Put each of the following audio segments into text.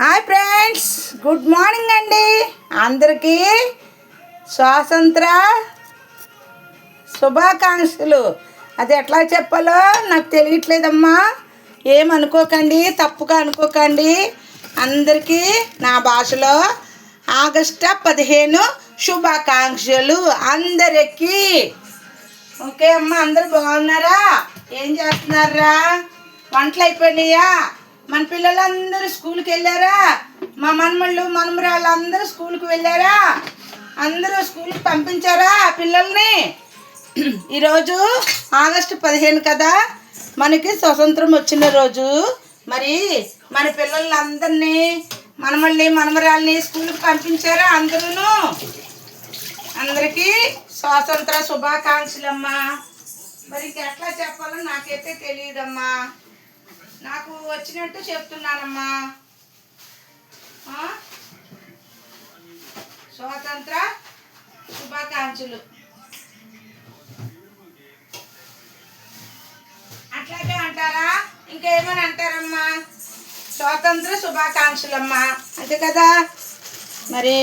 Hi friends, good morning అండి. అందరికీ స్వాతంత్ర శుభాకాంక్షలు. అది ఎట్లా చెప్పాలో నాకు తెలియట్లేదమ్మా, ఏమనుకోకండి, తప్పుగా అనుకోకండి. అందరికీ నా భాషలో ఆగస్టు 15 శుభాకాంక్షలు అందరికీ. ఓకే అమ్మ, అందరు బాగున్నారా? ఏం చేస్తున్నారా? వంటలు అయిపోయినాయా? మన పిల్లలందరూ స్కూల్కి వెళ్ళారా? మా మనమళ్ళు మనమరాళ్ళు అందరూ స్కూల్కి వెళ్ళారా? అందరూ స్కూల్కి పంపించారా పిల్లల్ని? ఈరోజు ఆగస్టు 15 కదా, మనకి స్వతంత్రం వచ్చిన రోజు. మరి మన పిల్లలందరినీ మనమల్ని మనమరాళ్ళని స్కూల్కి పంపించారా? అందరికీ స్వాతంత్ర శుభాకాంక్షలమ్మా. మరి ఇంకెట్లా చెప్పాలో నాకైతే తెలియదమ్మా, నాకు వచ్చినట్టు చెప్తున్నానమ్మా. స్వాతంత్ర శుభాకాంక్షలు. అట్లాగే అంటారా? ఇంకేమని అంటారమ్మా? స్వాతంత్ర శుభాకాంక్షలమ్మా, అంతే కదా. మరి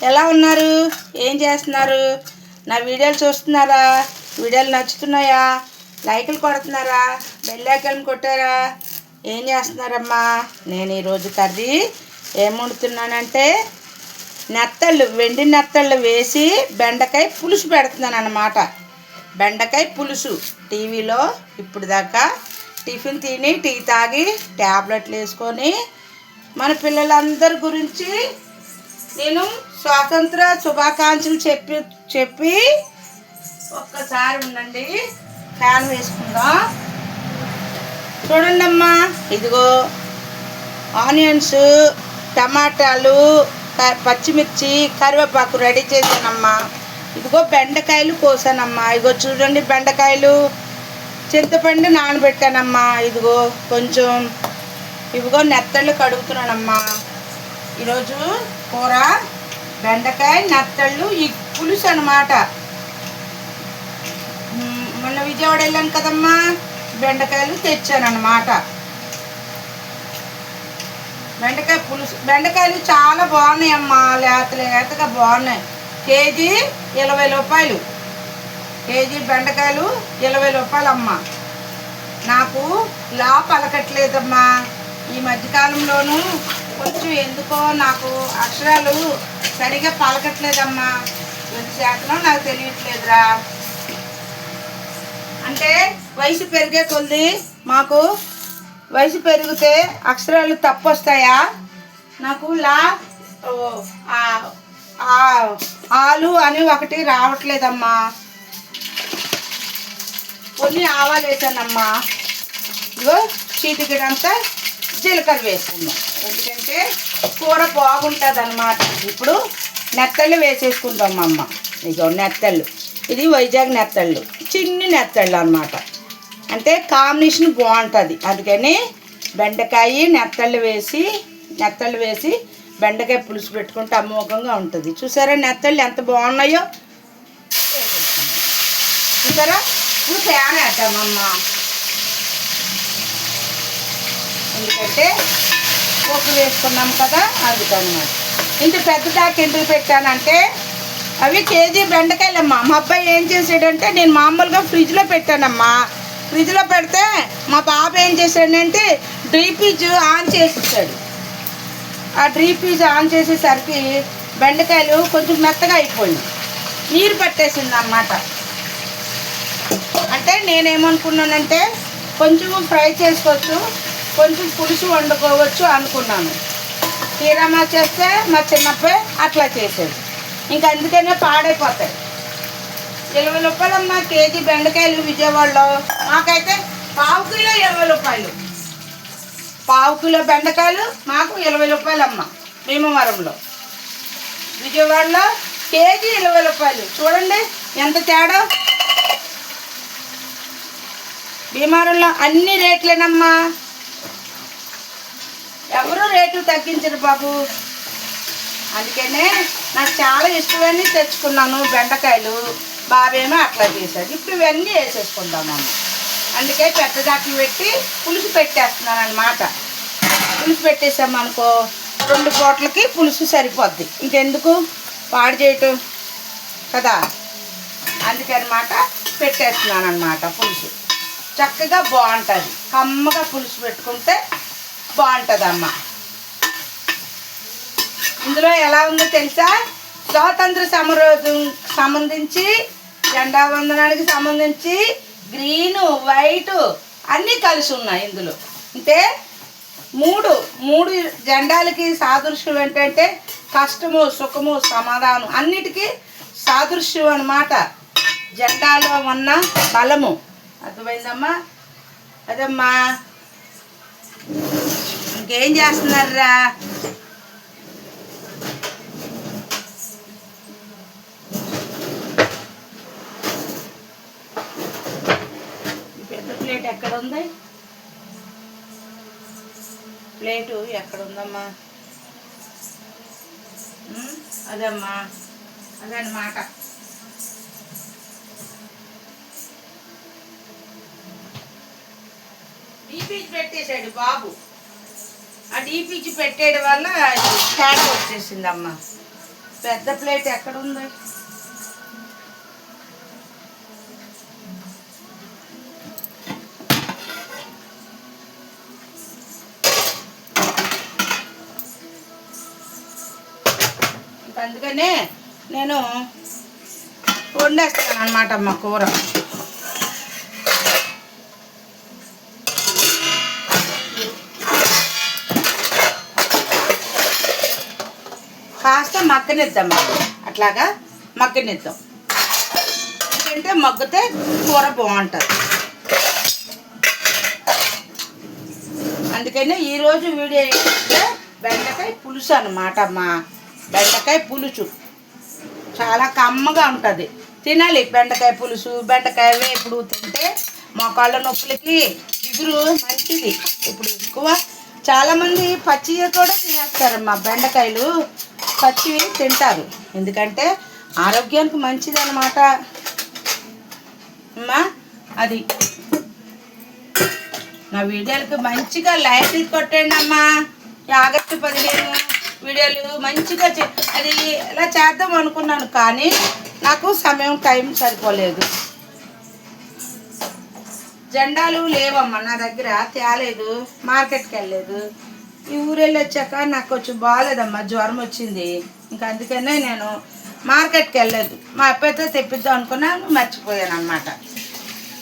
ఎలా ఉన్నారు? ఏం చేస్తున్నారు? నా వీడియోలు చూస్తున్నారా? వీడియోలు నచ్చుతున్నాయా? లైకులు కొడుతున్నారా? బెల్ ఐకాన్ కొట్టారా? ఏం చేస్తున్నారమ్మా? నేను ఈరోజు కర్రీ ఏం వండుతున్నానంటే నెత్తళ్ళు, వెండి నెత్తళ్ళు వేసి బెండకాయ పులుసు పెడుతున్నాను అన్నమాట. బెండకాయ పులుసు. టీవీలో ఇప్పుడు దాకా టిఫిన్ తిని టీ తాగి ట్యాబ్లెట్లు వేసుకొని మన పిల్లలందరి గురించి నేను స్వాతంత్ర శుభాకాంక్షలు చెప్పి ఒక్కసారి ఉండండి, ఫ్యాన్ వేసుకుందాం. చూడండి అమ్మా, ఇదిగో ఆనియన్స్, టమాటాలు, పచ్చిమిర్చి, కరివేపాకు రెడీ చేశానమ్మా. ఇదిగో బెండకాయలు కోసానమ్మా. ఇదిగో చూడండి బెండకాయలు. చింతపండు నానబెట్టానమ్మా. ఇదిగో కొంచెం. ఇదిగో నెత్తళ్ళు కడుగుతున్నానమ్మా. ఈరోజు కూర బెండకాయ నెత్తళ్ళు ఈ పులుసు అన్నమాట. మొన్న విజయవాడ వెళ్ళాను కదమ్మా, బెండకాయలు తెచ్చాను అన్నమాట. బెండకాయ పులుసు. బెండకాయలు చాలా బాగున్నాయి అమ్మా, లేతగా బాగున్నాయి. కేజీ 20 రూపాయలు. కేజీ బెండకాయలు 20 రూపాయలు అమ్మా. నాకు ఇలా పలకట్లేదమ్మా ఈ మధ్యకాలంలోనూ. కొంచెం ఎందుకో నాకు అక్షరాలు సరిగా పలకట్లేదమ్మా. ఎంత శాతంలో నాకు తెలియట్లేదురా. అంటే వయసు పెరిగే కొద్ది మాకు వయసు పెరిగితే అక్షరాలు తప్పు వస్తాయా? నాకు ఆలు అని ఒకటి రావట్లేదమ్మా. కొన్ని ఆవాలు వేసానమ్మా. ఇగో చీటికిడంతా జీలకర్ర వేసుకుందాం, ఎందుకంటే కూర బాగుంటుంది అన్నమాట. ఇప్పుడు నెత్తళ్ళు వేసేసుకుందాం అమ్మ. ఇగో నెత్తళ్ళు. ఇది వైజాగ్ నెత్తళ్ళు, చిన్ని నెత్తళ్ళు అన్నమాట. అంటే కాంబినేషన్ బాగుంటుంది. అందుకని బెండకాయ నెత్తళ్ళు వేసి బెండకాయ పులుసు పెట్టుకుంటే అమోఘంగా ఉంటుంది. చూసారా నెత్తళ్ళు ఎంత బాగున్నాయో? చూసారా? ఇప్పుడు ఫ్యాన్ వేద్దామమ్మా, ఎందుకంటే ఉప్పు వేసుకున్నాం కదా, అందుకనమాట. ఇంత పెద్ద దాకా ఎందుకు పెట్టానంటే అవి కేజీ బెండకాయలమ్మా. మా అబ్బాయి ఏం చేసాడంటే, నేను మామూలుగా ఫ్రిడ్జ్లో పెట్టానమ్మా. ఫ్రిడ్జ్లో పెడితే మా బాబు ఏం చేశాడంటే డ్రీపీజ్ ఆన్ చేసేసాడు. ఆ డ్రీపీజ్ ఆన్ చేసేసరికి బెండకాయలు కొంచెం మెత్తగా అయిపోయింది, నీరు పట్టేసింది అన్నమాట. అంటే నేనేమనుకున్నానంటే కొంచెం ఫ్రై చేసుకోవచ్చు, కొంచెం పులుసు వండుకోవచ్చు అనుకున్నాను. తీరా చేస్తే మా చిన్నప్పే అట్లా చేసేది. ఇంకా అందుకనే పాడైపోతాయి. 20 రూపాయలమ్మా కేజీ బెండకాయలు విజయవాడలో. మాకైతే పావు కిలో 20 రూపాయలు. పావు కిలో బెండకాయలు మాకు 20 రూపాయలమ్మా. భీమవరంలో. విజయవాడలో కేజీ 20 రూపాయలు. చూడండి ఎంత తేడా. భీమవరంలో అన్ని రేట్లేనమ్మా, ఎవరు రేట్లు తగ్గించరు బాబు. అందుకనే నాకు చాలా ఇష్టమని తెచ్చుకున్నాను బెండకాయలు. బాబేమో అట్లా చేశాడు. ఇప్పుడు ఇవన్నీ వేసేసుకుందామమ్మ. అందుకే పెద్ద దాట్లు పెట్టి పులుసు పెట్టేస్తున్నాను అన్నమాట. పులుసు పెట్టేసామనుకో 2 పూటలకి పులుసు సరిపోద్ది, ఇంకెందుకు పాడు చేయటం కదా, అందుకనమాట పెట్టేస్తున్నాను అనమాట. పులుసు చక్కగా బాగుంటుంది, కమ్మగా పులుసు పెట్టుకుంటే బాగుంటుందమ్మ. ఇందులో ఎలా ఉందో తెలుసా, స్వాతంత్ర సమరోజు సంబంధించి, జెండా వందనానికి సంబంధించి గ్రీను వైటు అన్నీ కలిసి ఉన్నాయి ఇందులో. అంటే మూడు జెండాలకి సాదృశ్యం ఏంటంటే కష్టము, సుఖము, సమాధానం అన్నిటికీ సాదృశ్యం అన్నమాట. జెండాలో ఉన్న బలము అర్థమైందమ్మా. అదమ్మా, ఇంకేం చేస్తున్నారా? పెద్ద ప్లేట్ ఎక్కడ ఉంది? ప్లేటు ఎక్కడ ఉందమ్మా? అదమ్మా, అదనమాట. డీపీచి పెట్టేశాడు బాబు, ఆ డీపీచి పెట్టేయడం వల్ల తేడా వచ్చేసిందమ్మా. పెద్ద ప్లేట్ ఎక్కడ ఉంది? అందుకనే నేను వండేస్తాను అన్నమాట అమ్మ కూర. కాస్త మగ్గనిద్దాం, అట్లాగా మగ్గనిద్దాం, ఎందుకంటే మగ్గితే కూర బాగుంటుంది. అందుకని ఈరోజు వీడియో ఏంటంటే బెండకాయ పులుసు అన్నమాట అమ్మా. బెండకాయ పులుసు చాలా కమ్మగా ఉంటుంది, తినాలి. బెండకాయ పులుసు, బెండకాయ వేపుడు తింటే మోకాళ్ళ నొప్పులకి జిగురు మంచిది. ఇప్పుడు ఎక్కువ చాలామంది పచ్చివి కూడా తినేస్తారమ్మా, బెండకాయలు పచ్చివి తింటారు, ఎందుకంటే ఆరోగ్యానికి మంచిది అన్నమాట అమ్మా. అది నా వీడియోలకి మంచిగా లైక్ కొట్టండి అమ్మా. ఆగస్టు 15 వీడియోలు మంచిగా అది ఎలా చేద్దాం అనుకున్నాను, కానీ నాకు సమయం టైం సరిపోలేదు. జెండాలు లేవమ్మా నా దగ్గర, తేలేదు, మార్కెట్కి వెళ్ళలేదు. ఈ ఊరెళ్ళి వచ్చాక నాకు కొంచెం బాగాలేదమ్మా, జ్వరం వచ్చింది, ఇంకా అందుకనే నేను మార్కెట్కి వెళ్ళలేదు. మా అబ్బాయితో తెప్పిద్దాం అనుకున్నాను, మర్చిపోయాను అన్నమాట.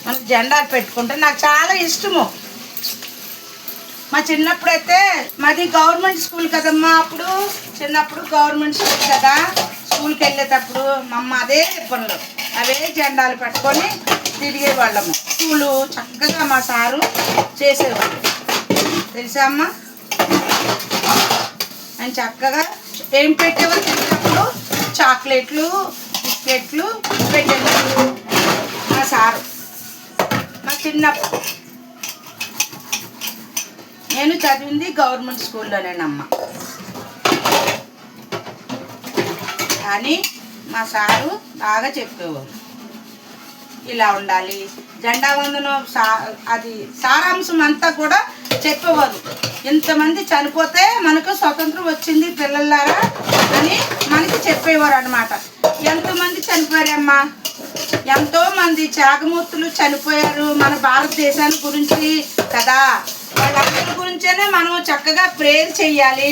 మనకు జెండాలు పెట్టుకుంటే నాకు చాలా ఇష్టము. మా చిన్నప్పుడైతే మాది గవర్నమెంట్ స్కూల్ కదమ్మా, అప్పుడు చిన్నప్పుడు గవర్నమెంట్ స్కూల్ కదా, స్కూల్కి వెళ్ళేటప్పుడు మా అమ్మ అదే పనులు, అవే జెండాలు పెట్టుకొని తిరిగేవాళ్ళము. స్కూలు చక్కగా మా సారు చేసేవాళ్ళు తెలుసా అమ్మ. ఆయన చక్కగా ఏం పెట్టేవాళ్ళు తిరిగినప్పుడు, చాక్లెట్లు, బిస్కెట్లు పెట్టేవాళ్ళు మా సారు. మా చిన్నప్పుడు నేను చదివింది గవర్నమెంట్ స్కూల్లోనేనమ్మా, కానీ మా సారు బాగా చెప్పేవారు, ఇలా ఉండాలి జెండా వందనం అది సారాంశం అంతా కూడా చెప్పేవారు. ఇంతమంది చనిపోతే మనకు స్వతంత్రం వచ్చింది పిల్లలారా అని మనకి చెప్పేవారు అన్నమాట. ఎంతమంది చనిపోయారమ్మా, ఎంతోమంది త్యాగమూర్తులు చనిపోయారు మన భారతదేశాన్ని గురించి కదా. వాళ్ళందరి గురించేనే మనం చక్కగా ప్రేయర్ చెయ్యాలి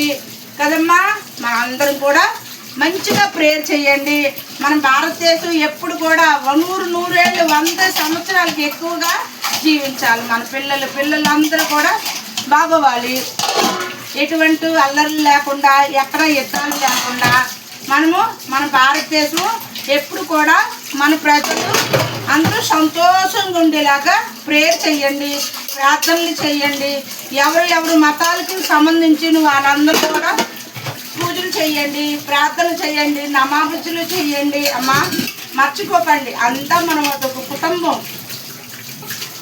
కదమ్మా. మన అందరం కూడా మంచిగా ప్రేయర్ చేయండి. మన భారతదేశం ఎప్పుడు కూడా 100 ఏళ్ళు 100 సంవత్సరాలకి ఎక్కువగా జీవించాలి. మన పిల్లలందరూ కూడా బాగోవాలి, ఎటువంటి అల్లర్లు లేకుండా, ఎక్కడ యుద్ధాలు లేకుండా మన భారతదేశం ఎప్పుడు కూడా మన ప్రజలు అందరూ సంతోషంగా ఉండేలాగా ప్రేయర్ చేయండి, ప్రార్థనలు చేయండి. ఎవరు మతాలకు సంబంధించిన వాళ్ళందరూ కూడా పూజలు చేయండి, ప్రార్థనలు చేయండి, నమాజులు చేయండి అమ్మా. మర్చిపోకండి, అంతా మనం ఒక కుటుంబం.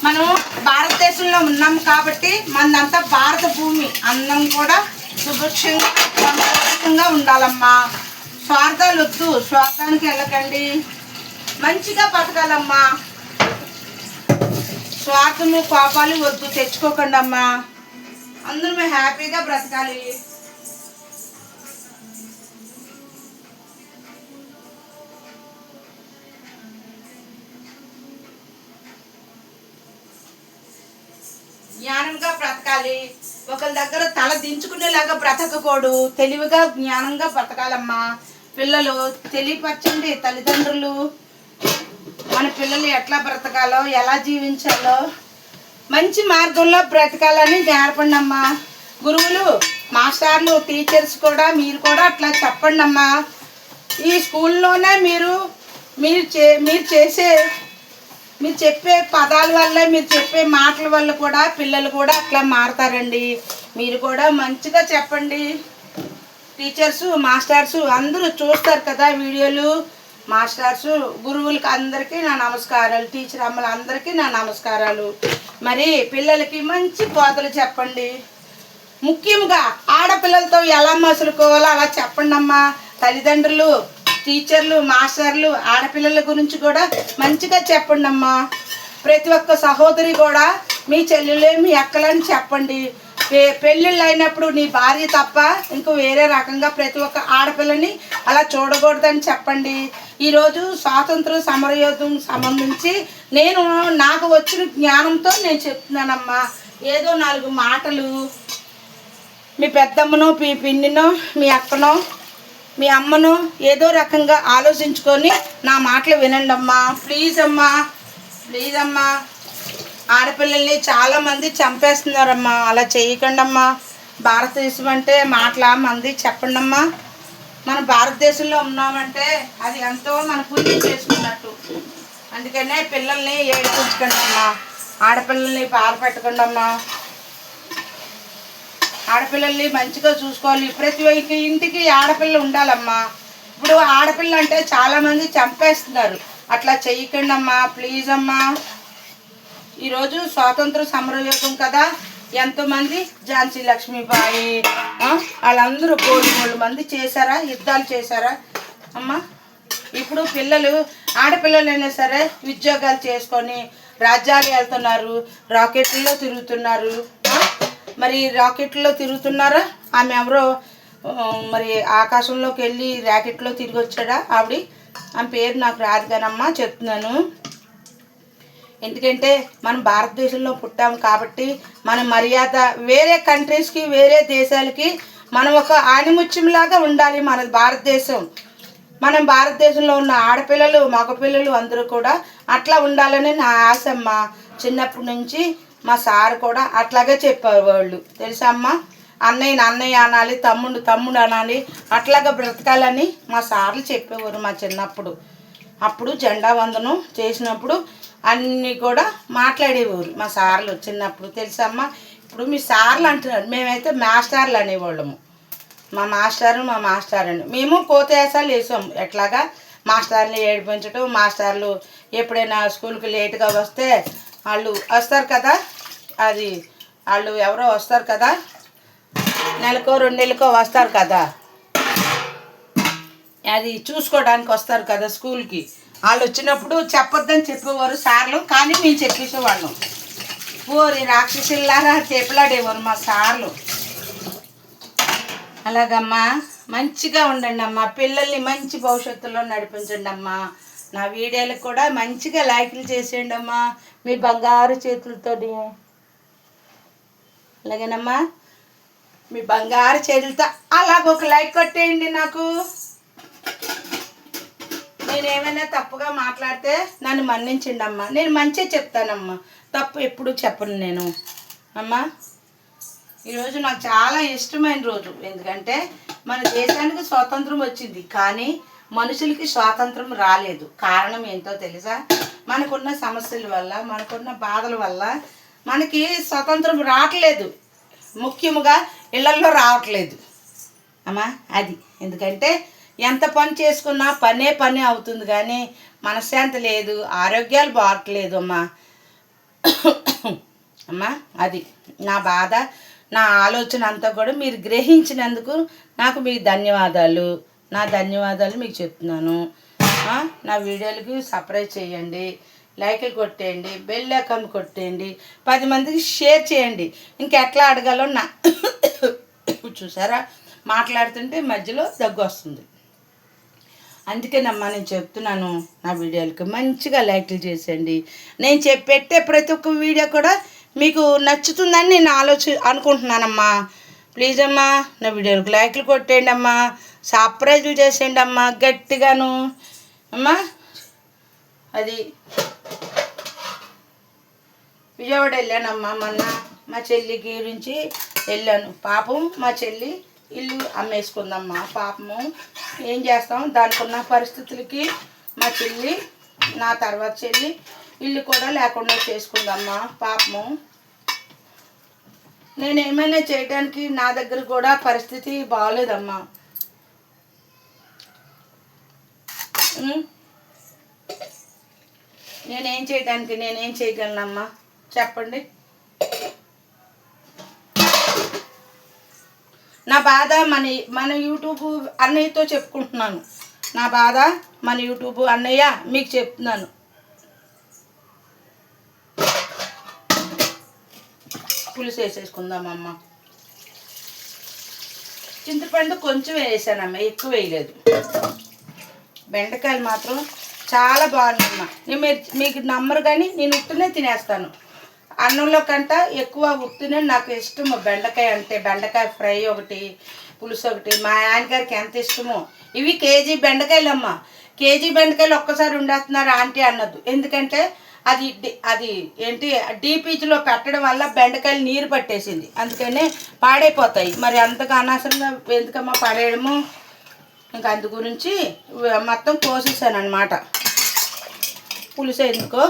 మనం భారతదేశంలో ఉన్నాం కాబట్టి మనదంతా భారత భూమి, అందరం కూడా సుభిక్షంగా సంతోషంగా ఉండాలమ్మా. స్వార్థాలు వద్దు, స్వార్థానికి వెళ్ళకండి, మంచిగా బతకాలమ్మా. స్వార్థము కోపాలు వద్దు, తెచ్చుకోకండి అమ్మా. అందరూ హ్యాపీగా బ్రతకాలి. జ్ఞానంగా బ్రతకాలి. ఒకరి దగ్గర తల దించుకునేలాగా బ్రతకకూడదు. తెలివిగా జ్ఞానంగా బ్రతకాలమ్మా. పిల్లలు తెలియపరచండి. తల్లిదండ్రులు మన పిల్లలు ఎట్లా బ్రతకాలో, ఎలా జీవించాలో, మంచి మార్గంలో బ్రతకాలని నేర్పండి అమ్మా. గురువులు, మాస్టర్లు, టీచర్స్ కూడా మీరు కూడా అట్లా చెప్పండి అమ్మా. ఈ స్కూల్లోనే మీరు చెప్పే పదాల వల్ల, మీరు చెప్పే మాటల వల్ల కూడా పిల్లలు కూడా అట్లా మారతారండి. మీరు కూడా మంచిగా చెప్పండి. టీచర్సు, మాస్టర్సు అందరూ చూస్తారు కదా వీడియోలు. మాస్టర్సు, గురువులకి అందరికీ నా నమస్కారాలు. టీచర్ అమ్మలు అందరికీ నా నమస్కారాలు. మరి పిల్లలకి మంచి బోధలు చెప్పండి. ముఖ్యంగా ఆడపిల్లలతో ఎలా మసులుకోవాలో అలా చెప్పండి అమ్మా. తల్లిదండ్రులు, టీచర్లు, మాస్టర్లు ఆడపిల్లల గురించి కూడా మంచిగా చెప్పండి అమ్మా. ప్రతి ఒక్క సహోదరి కూడా మీ చెల్లెలే, మీ అక్కలని చెప్పండి. పెళ్ళిళ్ళు అయినప్పుడు నీ భార్య తప్ప ఇంకో వేరే రకంగా ప్రతి ఒక్క ఆడపిల్లని అలా చూడకూడదని చెప్పండి. ఈరోజు స్వాతంత్ర సమరయోధం సంబంధించి నాకు వచ్చిన జ్ఞానంతో నేను చెప్తున్నానమ్మా. ఏదో 4 మాటలు మీ పెద్దమ్మనో, మీ పిన్నినో, మీ అక్కనో, మీ అమ్మను ఏదో రకంగా ఆలోచించుకొని నా మాటలు వినండి అమ్మా. ప్లీజ్ అమ్మా, ప్లీజ్ అమ్మా. ఆడపిల్లల్ని చాలామంది చంపేస్తున్నారమ్మా. అలా చేయకండి అమ్మా. భారతదేశం అంటే మాటల మంది చెప్పండి అమ్మా. మన భారతదేశంలో ఉన్నామంటే అది ఎంతో మన పుణ్యం చేసుకున్నట్టు. అందుకనే పిల్లల్ని ఏడిపించకండి అమ్మా. ఆడపిల్లల్ని బాధ పెట్టకండి అమ్మా. ఆడపిల్లల్ని మంచిగా చూసుకోవాలి. ప్రతి ఒక్క ఇంటికి ఆడపిల్ల ఉండాలమ్మా. ఇప్పుడు ఆడపిల్ల అంటే చాలామంది చంపేస్తున్నారు. అట్లా చెయ్యకండి అమ్మా. ప్లీజ్ అమ్మా. ఈరోజు స్వాతంత్ర సమరయోగం కదా, ఎంతోమంది ఝాన్సీ లక్ష్మీబాయి వాళ్ళందరూ 3 మంది చేశారా, యుద్ధాలు చేశారా అమ్మా. ఇప్పుడు ఆడపిల్లలైనా సరే ఉద్యోగాలు చేసుకొని రాజ్యాలు వెళ్తున్నారు, రాకెట్లలో తిరుగుతున్నారు. మరి రాకెట్లో తిరుగుతున్నారా? ఆమె ఎవరో మరి ఆకాశంలోకి వెళ్ళి రాకెట్లో తిరిగి వచ్చాడా ఆమె పేరు నాకు రాదు కానమ్మా చెప్తున్నాను. ఎందుకంటే మనం భారతదేశంలో పుట్టాము కాబట్టి మన మర్యాద వేరే కంట్రీస్కి, వేరే దేశాలకి మనం ఒక ఆణిముత్యంలాగా ఉండాలి. మన భారతదేశం, మనం భారతదేశంలో ఉన్న ఆడపిల్లలు, మగపిల్లలు అందరూ కూడా అట్లా ఉండాలని నా ఆశ అమ్మ. చిన్నప్పటి నుంచి మా సార్ కూడా అట్లాగే చెప్పేవాళ్ళు తెలుసా అమ్మ. అన్నయ్య అనాలి, తమ్ముడు అనాలి, అట్లాగా బ్రతకాలని మా సార్లు చెప్పేవారు మా చిన్నప్పుడు. అప్పుడు జెండా వందనం చేసినప్పుడు అన్నీ కూడా మాట్లాడేవారు మా సార్లు చిన్నప్పుడు తెలుసా అమ్మ. ఇప్పుడు మీ సార్లు అంటున్నారు, మేమైతే మాస్టర్లు అనేవాళ్ళము. మా మాస్టర్ అని మేము కోతేసాలు వేసాము. ఎట్లాగా మాస్టర్ని ఏడిపించడం, మాస్టర్లు ఎప్పుడైనా స్కూల్కి లేటుగా వస్తే వాళ్ళు వస్తారు కదా, వాళ్ళు ఎవరో వస్తారు కదా, నెలకో 2 నెలలకో వస్తారు కదా, అది చూసుకోవడానికి వస్తారు కదా స్కూల్కి. వాళ్ళు వచ్చినప్పుడు చెప్పొద్దని చెప్పేవారు సార్లు, కానీ మేము చెప్పేసేవాళ్ళం. ఓరి రాక్షసులారా చెప్పలాడేవారు మా సార్లు. అలాగమ్మా మంచిగా ఉండండి అమ్మా. పిల్లల్ని మంచి భవిష్యత్తులో నడిపించండి అమ్మా. నా వీడియోలకు కూడా మంచిగా లైకులు చేసేయండి అమ్మా మీ బంగారు చేతులతో. అలాగేనమ్మా, మీ బంగారు చేతులతో అలాగొక లైక్ కొట్టేయండి నాకు. నేనేమైనా తప్పుగా మాట్లాడితే నన్ను మన్నించండి అమ్మా. నేను మంచిగా చెప్తానమ్మా, తప్పు ఎప్పుడు చెప్పను నేను అమ్మా. ఈరోజు నాకు చాలా ఇష్టమైన రోజు. ఎందుకంటే మన దేశానికి స్వాతంత్రం వచ్చింది, కానీ మనుషులకి స్వాతంత్రం రాలేదు. కారణం ఏంటో తెలుసా? మనకున్న సమస్యల వల్ల, మనకున్న బాధల వల్ల మనకి స్వాతంత్రం రావట్లేదు. ముఖ్యంగా ఇళ్లల్లో రావట్లేదు అమ్మా. అది ఎందుకంటే ఎంత పని చేసుకున్నా పనే అవుతుంది, కానీ మనశ్శాంతి లేదు, ఆరోగ్యాలు బాగట్లేదు అమ్మా. అమ్మా అది నా బాధ, నా ఆలోచన అంతా కూడా మీరు గ్రహించినందుకు నాకు మీకు ధన్యవాదాలు. నా ధన్యవాదాలు మీకు చెప్తున్నాను. నా వీడియోలకి సబ్స్క్రైబ్ చేయండి, లైక్లు కొట్టేయండి, బెల్ ఐకాన్ కొట్టేయండి, 10 మందికి షేర్ చేయండి. ఇంకెట్లా అడగాలో చూసారా, మాట్లాడుతుంటే మధ్యలో దగ్గు వస్తుంది. అందుకేనమ్మా నేను చెప్తున్నాను, నా వీడియోలకి మంచిగా లైక్లు చేసేయండి. నేను పెట్టే ప్రతి ఒక్క వీడియో కూడా మీకు నచ్చుతుందని నేను అనుకుంటున్నానమ్మా. ప్లీజ్ అమ్మా నా వీడియోలకు లైక్లు కొట్టేయండి అమ్మా, సబ్స్క్రైబ్ చేసేయండి అమ్మా గట్టిగాను అమ్మా. అది విజయవాడ వెళ్ళానమ్మా మొన్న, మా చెల్లి గురించి వెళ్ళాను. పాపం మా చెల్లి ఇల్లు అమ్మేసుకుందమ్మా. పాపము ఏం చేస్తాం, దానికి ఉన్న పరిస్థితులకి మా చెల్లి, నా తర్వాత చెల్లి ఇల్లు కూడా లేకుండా చేసుకుందమ్మా. పాపము నేను ఏమైనా చేయడానికి నా దగ్గర కూడా పరిస్థితి బాగోలేదమ్మా. నేనేం చేయగలనమ్మా చెప్పండి. నా బాధ మన యూట్యూబ్ అన్నయ్యతో చెప్పుకుంటున్నాను. నా బాధ మన యూట్యూబ్ అన్నయ్య మీకు చెప్తున్నాను. పులుసు వేసేసుకుందామమ్మ. చింతపండు కొంచెం వేసానమ్మ, ఎక్కువ వేయలేదు. బెండకాయలు మాత్రం చాలా బాగున్నాయమ్మా. మీకు నమ్మరు కానీ నేను ఉట్టునే తినేస్తాను. అన్నంలో కంట ఎక్కువ ఉట్టునే నాకు ఇష్టము. బెండకాయ అంటే బెండకాయ ఫ్రై ఒకటి, పులుసు ఒకటి. మా ఆయనగారికి ఎంత ఇష్టమో. ఇవి కేజీ బెండకాయలమ్మ. కేజీ బెండకాయలు ఒక్కసారి ఉండేస్తున్నారు ఆంటీ అన్నది. ఎందుకంటే అది ఏంటి డీపీజీలో పెట్టడం వల్ల బెండకాయలు నీరు పట్టేసింది, అందుకనే పాడైపోతాయి. మరి అంతగా అనవసరంగా ఎందుకమ్మా పడేయడము. ఇంకా అందు గురించి మొత్తం కోసేసాను అనమాట. పులుసు ఎందుకో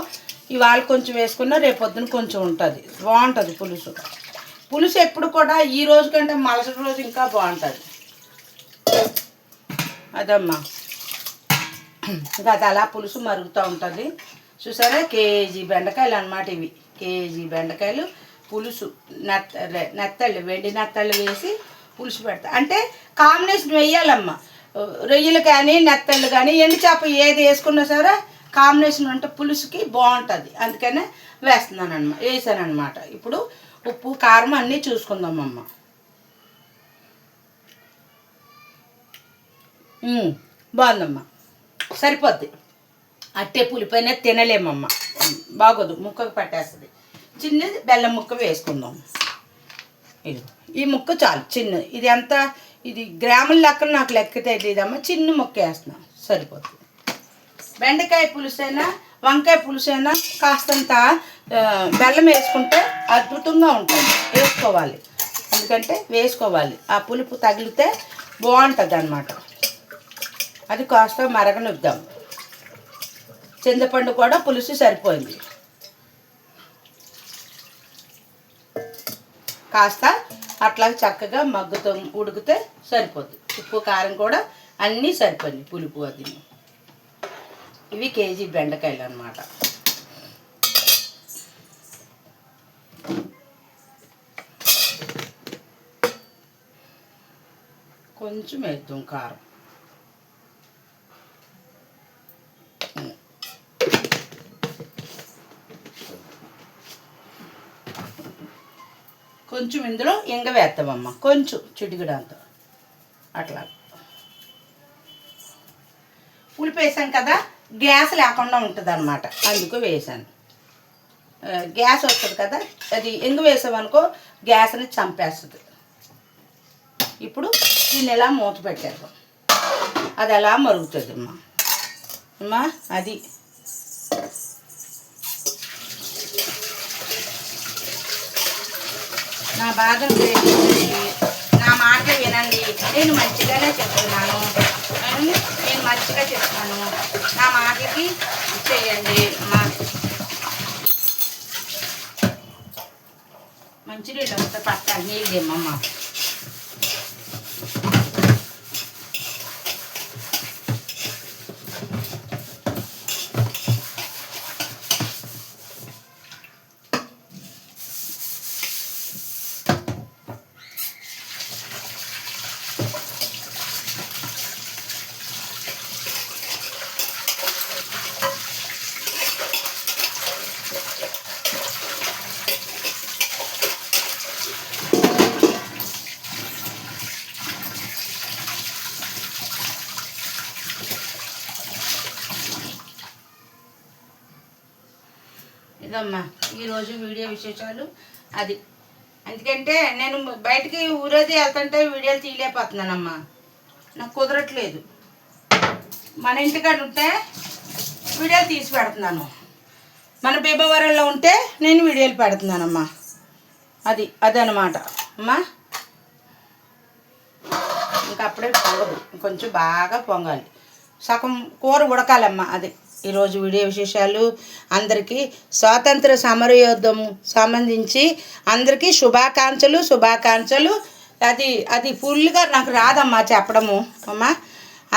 ఇవాళ కొంచెం వేసుకున్నా రేపొద్దున కొంచెం ఉంటుంది, బాగుంటుంది పులుసు. పులుసు ఎప్పుడు కూడా ఈ రోజు కంటే మరుసటి రోజు ఇంకా బాగుంటుంది. అదమ్మా, ఇంకా అది అలా పులుసు మరుగుతూ ఉంటుంది. చూసారా, కేజీ బెండకాయలు అన్నమాట ఇవి. కేజీ బెండకాయలు పులుసు, నెత్తళ్ళు, వెండి నెత్తళ్ళు వేసి పులుసు పెడతా. అంటే కాంబినేషన్ వేయాలమ్మ. రొయ్యలు కానీ నెత్తళ్ళు కానీ ఎండు చేప ఏది వేసుకున్నా సరే కాంబినేషన్ ఉంటే పులుసుకి బాగుంటుంది. అందుకనే వేసానమాట. ఇప్పుడు ఉప్పు కారం అన్నీ చూసుకుందామమ్మ. బాగుందమ్మా, సరిపోద్ది. అట్టే పులిపోయినా తినలేమమ్మ, బాగోదు, ముక్కకు పట్టేస్తుంది. చిన్నది బెల్లం ముక్క వేసుకుందాం. ఈ ముక్క చాలు, చిన్నది. ఇది ఎంత, ఇది గ్రాముల లెక్కన నాకు లెక్క తెలియదమ్మా. చిన్న ముక్క వేస్తున్నాం, సరిపోతుంది. బెండకాయ పులుసైనా వంకాయ పులుసైనా కాస్తంత బెల్లం వేసుకుంటే అద్భుతంగా ఉంటుంది. వేసుకోవాలి. ఆ పులుపు తగిలితే బాగుంటుంది అన్నమాట. అది కాస్త మరగనిద్దాం. చింతపండు కూడా పులుసు సరిపోయింది. కాస్త అట్లా చక్కగా ఉడికితే సరిపోద్ది. ఉప్పు కారం కూడా అన్నీ సరిపోయింది, పులుపు అది. ఇవి కేజీ బెండకాయలు అన్నమాట. కొంచెం వేద్దాం కారం. కొంచెం ఇందులో ఇంగ వేస్తామమ్మ, కొంచెం చిటికెడంత. అట్లా పులుపు వేసాం కదా, గ్యాస్ లేకుండా ఉంటుంది అన్నమాట, అందుకు వేసాను. గ్యాస్ వస్తుంది కదా, అది ఎంగు వేసామనుకో గ్యాస్ని చంపేస్తుంది. ఇప్పుడు దీన్ని ఎలా మూత పెట్టేద్దాం, అది ఎలా మరుగుతుంది అమ్మా. అది నా బాధ నా మాట వినండి. నేను మంచిగానే చెప్తున్నాను, నేను మంచిగా చెప్తాను. నా మాటలకి చేయండి అమ్మా. మంచినీళ్ళు వస్తే పట్టాలి, నీళ్ళు ఏమమ్మా. ఇదమ్మా ఈరోజు వీడియో విశేషాలు అది. ఎందుకంటే నేను బయటికి ఊరేది వెళ్తుంటే వీడియోలు తీయలేకపోతున్నానమ్మా, నాకు కుదరట్లేదు. మన ఇంటికాడ ఉంటే వీడియోలు తీసి పెడుతున్నాను, మన భీమవరంలో ఉంటే నేను వీడియోలు పెడుతున్నానమ్మా. అదనమాట అమ్మా. ఇంకా అప్పుడే పొంగదు, కొంచెం బాగా పొంగాలి, సగం కూర ఉడకాలమ్మా. అది ఈరోజు వీడియో విశేషాలు. అందరికీ స్వాతంత్ర సమరయోధం సంబంధించి అందరికీ శుభాకాంక్షలు. అది ఫుల్గా నాకు రాదమ్మా చెప్పడము అమ్మా.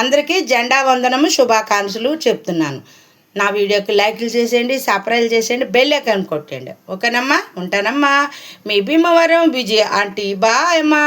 అందరికీ జెండా వందనము శుభాకాంక్షలు చెప్తున్నాను. నా వీడియోకి లైక్లు చేసేయండి, సబ్స్క్రైబ్ చేసేయండి, బెల్ ఐకాన్ కొట్టండి. ఓకేనమ్మా, ఉంటానమ్మా. మీ భీమవరం విజయ ఆంటీ. బాయ్ అమ్మా.